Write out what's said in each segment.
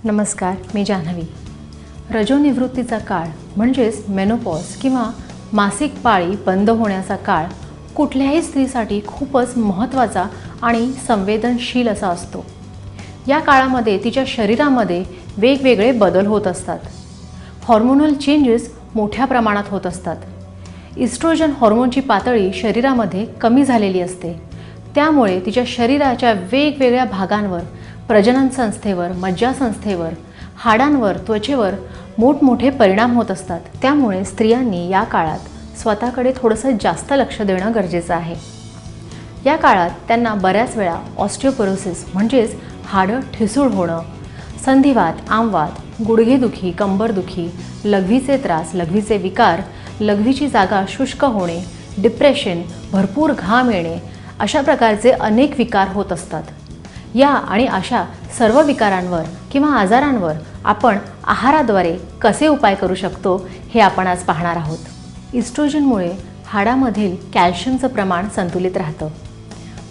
नमस्कार, मी जान्हवी। रजोनिवृत्तीचा काळ म्हणजेच मेनोपॉज किंवा मासिक पाळी बंद होण्याचा काळ कुठल्याही स्त्रीसाठी खूपच महत्त्वाचा आणि संवेदनशील असा असतो। या काळामध्ये तिच्या शरीरामध्ये वेगवेगळे बदल होत असतात। हार्मोनल चेंजेस मोठ्या प्रमाणात होत असतात। इस्ट्रोजन हार्मोनची पातळी शरीरामध्ये कमी झालेली असते, त्यामुळे तिच्या शरीराच्या वेगवेगळ्या भागांवर, प्रजनन संस्थेवर, मज्जासंस्थेवर, हाडांवर, त्वचेवर मोठमोठे परिणाम होत असतात। त्यामुळे स्त्रियांनी या काळात स्वतःकडे थोडंसं जास्त लक्ष देणं गरजेचं आहे। या काळात त्यांना बऱ्याच वेळा ऑस्टिओपोरोसिस म्हणजेच हाडं ठिसूळ होणं, संधिवात, आमवात, गुडघेदुखी, कंबरदुखी, लघवीचे त्रास, लघवीचे विकार, लघवीची जागा शुष्क होणे, डिप्रेशन, भरपूर घाम येणे अशा प्रकारचे अनेक विकार होत असतात। या आणि अशा सर्व विकारांवर किंवा आजारांवर आपण आहाराद्वारे कसे उपाय करू शकतो हे आपण आज पाहणार आहोत। इस्ट्रोजनमुळे हाडामधील कॅल्शियमचं प्रमाण संतुलित राहतं,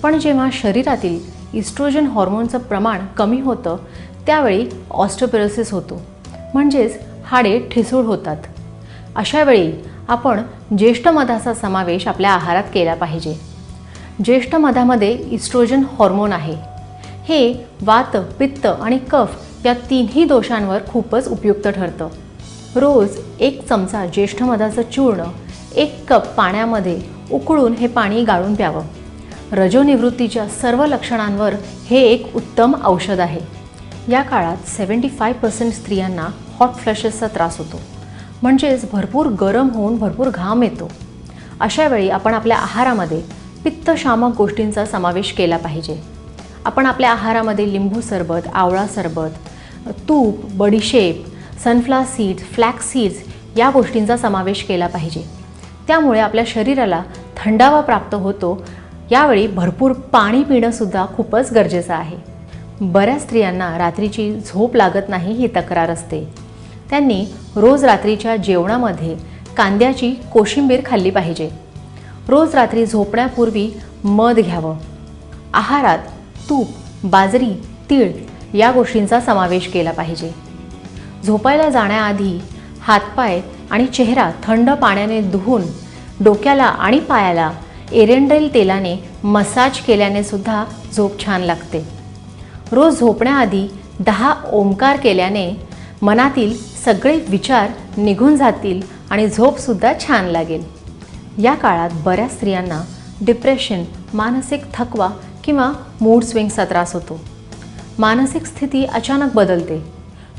पण जेव्हा शरीरातील इस्ट्रोजन हार्मोनचं प्रमाण कमी होतं त्यावेळी ऑस्टिओपोरोसिस होतो, म्हणजेच हाडे ठिसूळ होतात। अशा वेळी आपण ज्येष्ठ मधाचा समावेश आपल्या आहारात केला पाहिजे। ज्येष्ठ मधामध्ये इस्ट्रोजन हार्मोन आहे। हे वात, पित्त आणि कफ या तिन्ही दोषांवर खूपच उपयुक्त ठरतं। रोज 1 चमचा ज्येष्ठ मधाचं चूर्ण 1 कप पाण्यामध्ये उकळून हे पाणी गाळून प्यावं। रजोनिवृत्तीच्या सर्व लक्षणांवर हे एक उत्तम औषध आहे। या काळात 75% स्त्रियांना हॉट फ्लॅशेसचा त्रास होतो, म्हणजेच भरपूर गरम होऊन भरपूर घाम येतो। अशा वेळी आपण आपल्या आहारामध्ये पित्तशामक गोष्टींचा समावेश केला पाहिजे। आपण आपल्या आहारामध्ये लिंबू सरबत, आवळा सरबत, तूप, बडीशेप, सनफ्लावर सीड्स, फ्लॅक्स सीड्स या गोष्टींचा समावेश केला पाहिजे। त्यामुळे आपल्या शरीराला थंडावा प्राप्त होतो। यावेळी भरपूर पाणी पिणंसुद्धा खूपच गरजेचं आहे। बऱ्याच स्त्रियांना रात्रीची झोप लागत नाही ही तक्रार असते। त्यांनी रोज रात्रीच्या जेवणामध्ये कांद्याची कोशिंबीर खाल्ली पाहिजे। रोज रात्री झोपण्यापूर्वी मध घ्यावं। आहारात तूप, बाजरी, तीळ या गोष्टींचा समावेश केला पाहिजे। झोपायला जाण्याआधी हातपाय आणि चेहरा थंड पाण्याने धुवून डोक्याला आणि पायाला एरंडेल तेलाने मसाज केल्याने सुद्धा झोप छान लागते। रोज झोपण्याआधी 10 ओमकार केल्याने मनातील सगळे विचार निघून जातील आणि झोपसुद्धा छान लागेल। या काळात बऱ्याच स्त्रियांना डिप्रेशन, मानसिक थकवा किंवा मूड स्विंग्सचा त्रास होतो। मानसिक स्थिती अचानक बदलते।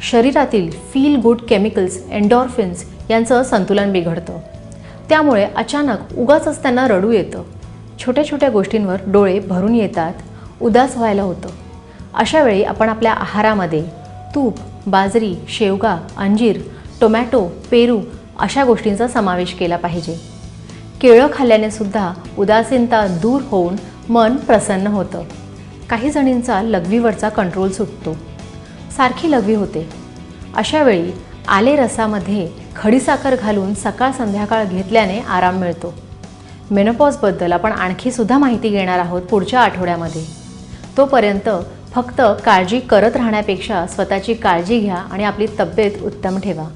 शरीरातील फील गुड केमिकल्स, एंडोर्फिन्स यांचं संतुलन बिघडतं। त्यामुळे अचानक उगाचच त्यांना रडू येतं। छोट्या छोट्या गोष्टींवर डोळे भरून येतात, उदास व्हायला होतं। अशा वेळी आपण आपल्या आहारामध्ये तूप, बाजरी, शेवगा, अंजीर, टोमॅटो, पेरू अशा गोष्टींचा समावेश केला पाहिजे। केळं खाल्ल्याने सुद्धा उदासीनता दूर होऊन मन प्रसन्न होतं। काही जणींचा लघवीवरचा कंट्रोल सुटतो, सारखी लघवी होते। अशा वेळी आले रसामध्ये खडीसाखर घालून सकाळ संध्याकाळ घेतल्याने आराम मिळतो। मेनोपॉजबद्दल आपण आणखी सुद्धा माहिती घेणार आहोत पुढच्या आठवड्यामध्ये। तोपर्यंत फक्त काळजी करत राहण्यापेक्षा स्वतःची काळजी घ्या आणि आपली तब्येत उत्तम ठेवा।